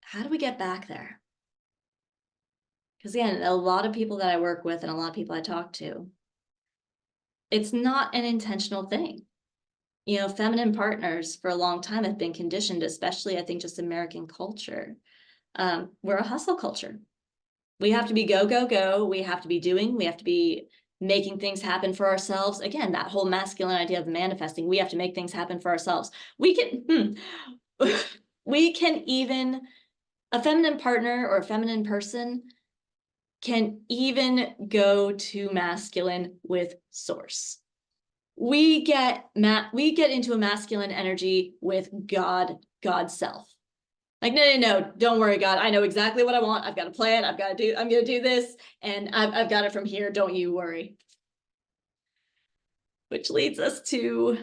how do we get back there? Because again, a lot of people that I work with and a lot of people I talk to, it's not an intentional thing. You know, feminine partners for a long time have been conditioned, especially I think just American culture. We're a hustle culture. We have to be go, go, go. We have to be doing, we have to be making things happen for ourselves. Again, that whole masculine idea of manifesting, we have to make things happen for ourselves. We can, we can even, a feminine partner or a feminine person can even go to masculine with source. We get into a masculine energy with God self. Like, no, don't worry, God. I know exactly what I want. I've got a plan. I'm going to do this. And I've got it from here. Don't you worry. Which leads us to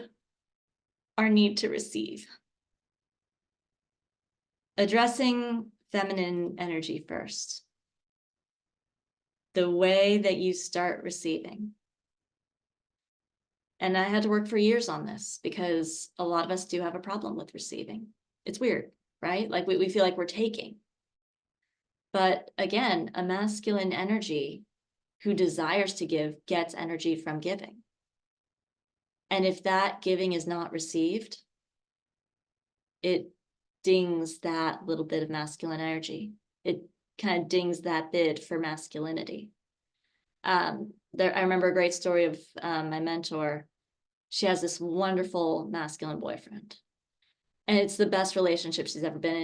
our need to receive. Addressing feminine energy first. The way that you start receiving. And I had to work for years on this because a lot of us do have a problem with receiving. It's weird, right? Like we feel like we're taking. But again, a masculine energy who desires to give gets energy from giving. And if that giving is not received, it dings that little bit of masculine energy. It kind of dings that bid for masculinity. I remember a great story of my mentor. She has this wonderful masculine boyfriend. And it's the best relationship she's ever been in.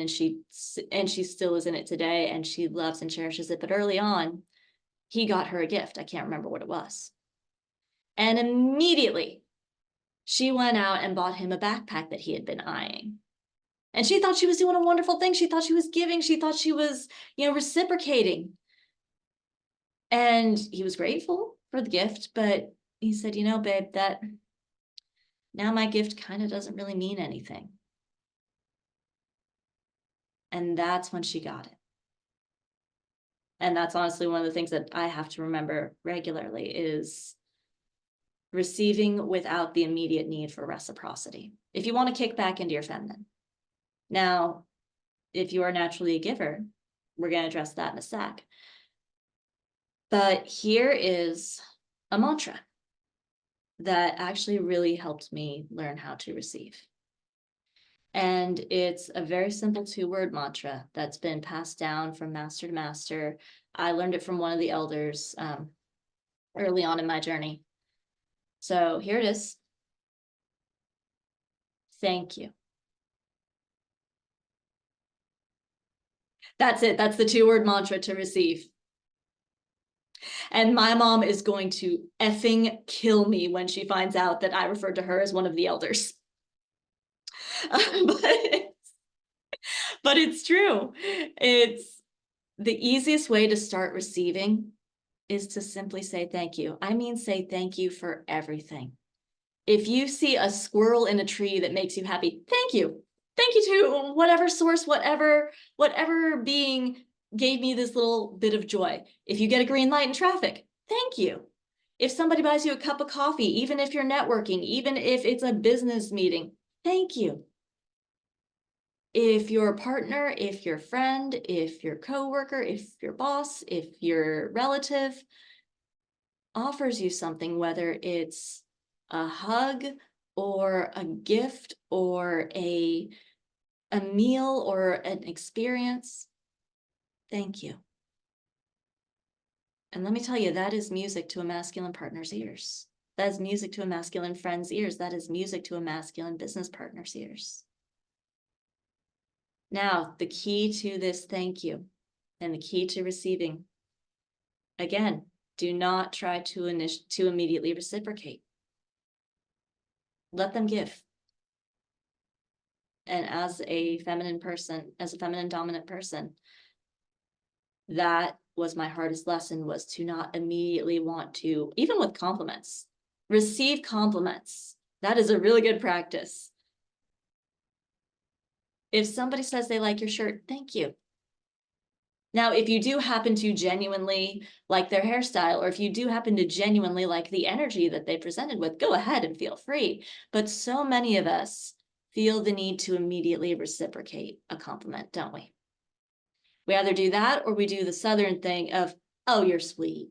And she still is in it today, and she loves and cherishes it. But early on, he got her a gift. I can't remember what it was. And immediately, she went out and bought him a backpack that he had been eyeing. And she thought she was doing a wonderful thing. She thought she was giving. She thought she was, reciprocating. And he was grateful for the gift, but he said, babe, that now my gift kind of doesn't really mean anything. And that's when she got it. And that's honestly one of the things that I have to remember regularly is receiving without the immediate need for reciprocity. If you want to kick back into your feminine. Now, if you are naturally a giver, we're going to address that in a sec. But here is a mantra that actually really helped me learn how to receive. And it's a very simple 2-word mantra that's been passed down from master to master. I learned it from one of the elders early on in my journey. So here it is. Thank you. That's it. That's the 2-word mantra to receive. And my mom is going to effing kill me when she finds out that I referred to her as one of the elders. But it's true. It's the easiest way to start receiving is to simply say thank you. I mean, say thank you for everything. If you see a squirrel in a tree that makes you happy, thank you. Thank you to whatever source, whatever being gave me this little bit of joy. If you get a green light in traffic, thank you. If somebody buys you a cup of coffee, even if you're networking, even if it's a business meeting, thank you. If your partner, if your friend, if your coworker, if your boss, if your relative offers you something, whether it's a hug or a gift or a meal or an experience, thank you. And let me tell you, that is music to a masculine partner's ears. That is music to a masculine friend's ears. That is music to a masculine business partner's ears. Now, the key to this thank you and the key to receiving, again, do not try to immediately reciprocate. Let them give. And as a feminine person, as a feminine dominant person, that was my hardest lesson, was to not immediately want to, even with compliments, receive compliments. That is a really good practice. If somebody says they like your shirt, thank you. Now, if you do happen to genuinely like their hairstyle, or if you do happen to genuinely like the energy that they presented with, go ahead and feel free. But so many of us feel the need to immediately reciprocate a compliment, don't we? We either do that or we do the Southern thing of, oh, you're sweet,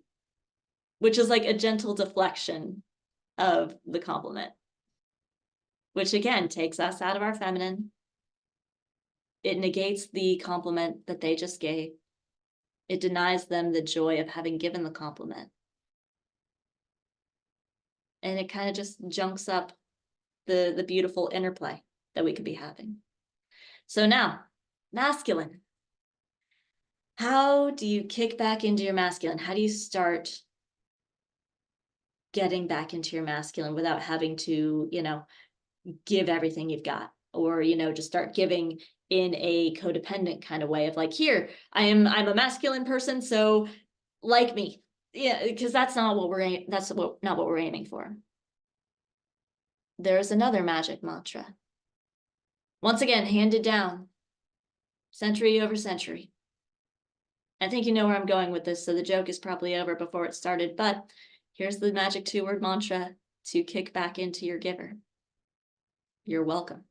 which is like a gentle deflection of the compliment, which again takes us out of our feminine. It negates the compliment that they just gave. It denies them the joy of having given the compliment. And it kind of just junks up the beautiful interplay that we could be having. So now, masculine. How do you kick back into your masculine? How do you start getting back into your masculine without having to, give everything you've got, or, just start giving in a codependent kind of way of like, here, I'm a masculine person, so like me. Yeah, because that's not what we're aiming for. There's another magic mantra. Once again, handed down century over century. I think you know where I'm going with this, so the joke is probably over before it started, but here's the magic 2-word mantra to kick back into your giver. You're welcome.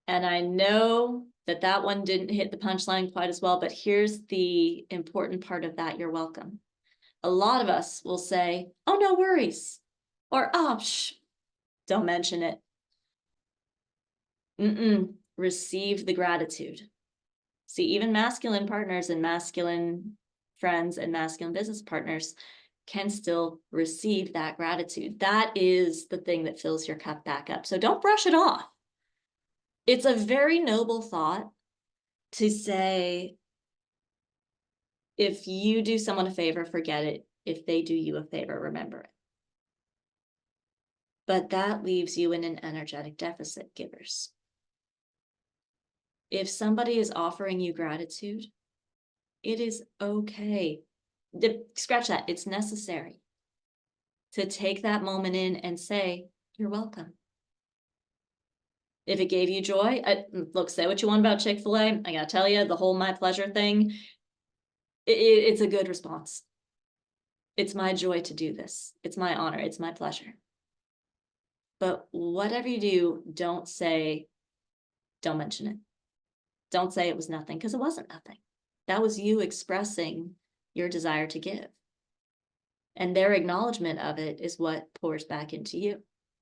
And I know that one didn't hit the punchline quite as well, but here's the important part of that, you're welcome. A lot of us will say, oh, no worries, or, oh, don't mention it. Receive the gratitude. See, even masculine partners and masculine friends and masculine business partners can still receive that gratitude. That is the thing that fills your cup back up. So don't brush it off. It's a very noble thought to say, if you do someone a favor, forget it. If they do you a favor, remember it. But that leaves you in an energetic deficit, givers. If somebody is offering you gratitude, it is okay. Scratch that. It's necessary to take that moment in and say, you're welcome. If it gave you joy, look, say what you want about Chick-fil-A. I gotta tell you, the whole my pleasure thing, it's a good response. It's my joy to do this. It's my honor. It's my pleasure. But whatever you do, don't mention it. Don't say it was nothing, because it wasn't nothing. That was you expressing your desire to give. And their acknowledgement of it is what pours back into you.